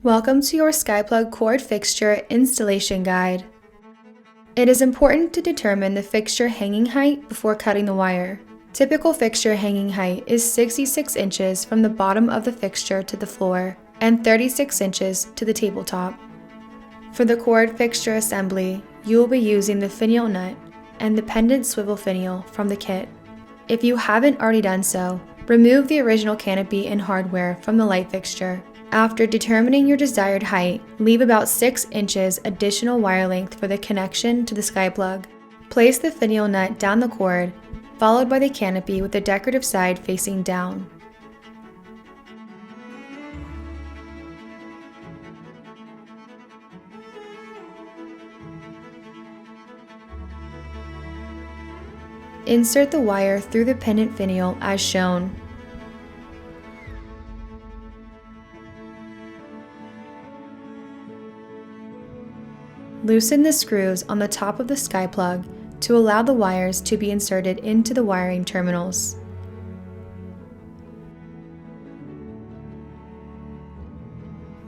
Welcome to your SkyPlug cord fixture installation guide. It is important to determine the fixture hanging height before cutting the wire. Typical fixture hanging height is 66 inches from the bottom of the fixture to the floor and 36 inches to the tabletop. For the cord fixture assembly, you will be using the finial nut and the pendant swivel finial from the kit. If you haven't already done so, remove the original canopy and hardware from the light fixture. After determining your desired height, leave about 6 inches additional wire length for the connection to the SkyPlug. Place the finial nut down the cord, followed by the canopy with the decorative side facing down. Insert the wire through the pendant finial as shown. Loosen the screws on the top of the SkyPlug to allow the wires to be inserted into the wiring terminals.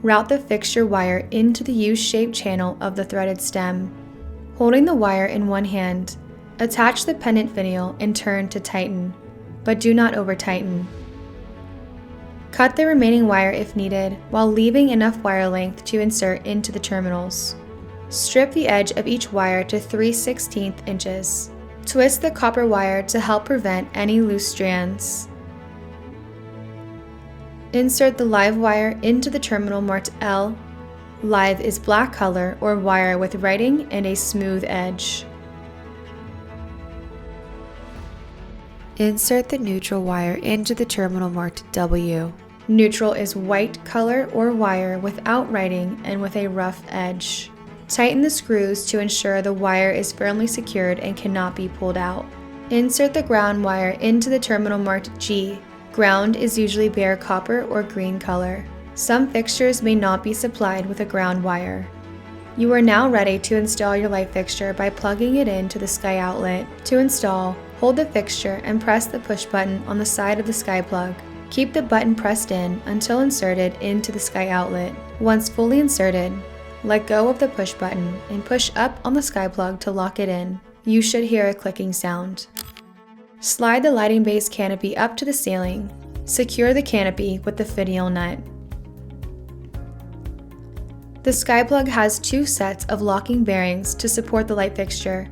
Route the fixture wire into the U-shaped channel of the threaded stem. Holding the wire in one hand, attach the pendant finial and turn to tighten, but do not over-tighten. Cut the remaining wire if needed, while leaving enough wire length to insert into the terminals. Strip the edge of each wire to 3/16 inches. Twist the copper wire to help prevent any loose strands. Insert the live wire into the terminal marked L. Live is black color or wire with writing and a smooth edge. Insert the neutral wire into the terminal marked W. Neutral is white color or wire without writing and with a rough edge. Tighten the screws to ensure the wire is firmly secured and cannot be pulled out. Insert the ground wire into the terminal marked G. Ground is usually bare copper or green color. Some fixtures may not be supplied with a ground wire. You are now ready to install your light fixture by plugging it into the Sky outlet. To install, hold the fixture and press the push button on the side of the SkyPlug. Keep the button pressed in until inserted into the Sky outlet. Once fully inserted, let go of the push button and push up on the SkyPlug to lock it in. You should hear a clicking sound. Slide the lighting base canopy up to the ceiling. Secure the canopy with the finial nut. The SkyPlug has 2 sets of locking bearings to support the light fixture.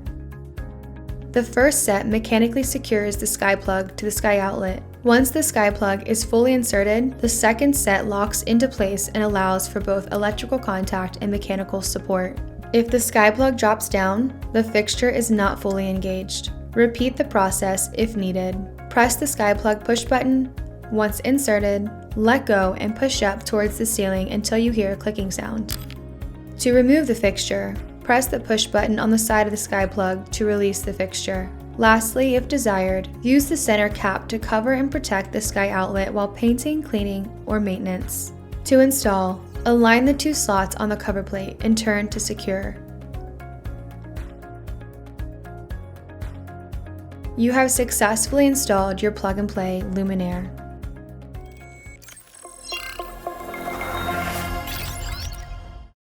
The first set mechanically secures the SkyPlug to the Sky outlet. Once the SkyPlug is fully inserted, the second set locks into place and allows for both electrical contact and mechanical support. If the SkyPlug drops down, the fixture is not fully engaged. Repeat the process if needed. Press the SkyPlug push button. Once inserted, let go and push up towards the ceiling until you hear a clicking sound. To remove the fixture, press the push button on the side of the SkyPlug to release the fixture. Lastly, if desired, use the center cap to cover and protect the Sky outlet while painting, cleaning, or maintenance. To install, align the 2 slots on the cover plate and turn to secure. You have successfully installed your plug-and-play luminaire.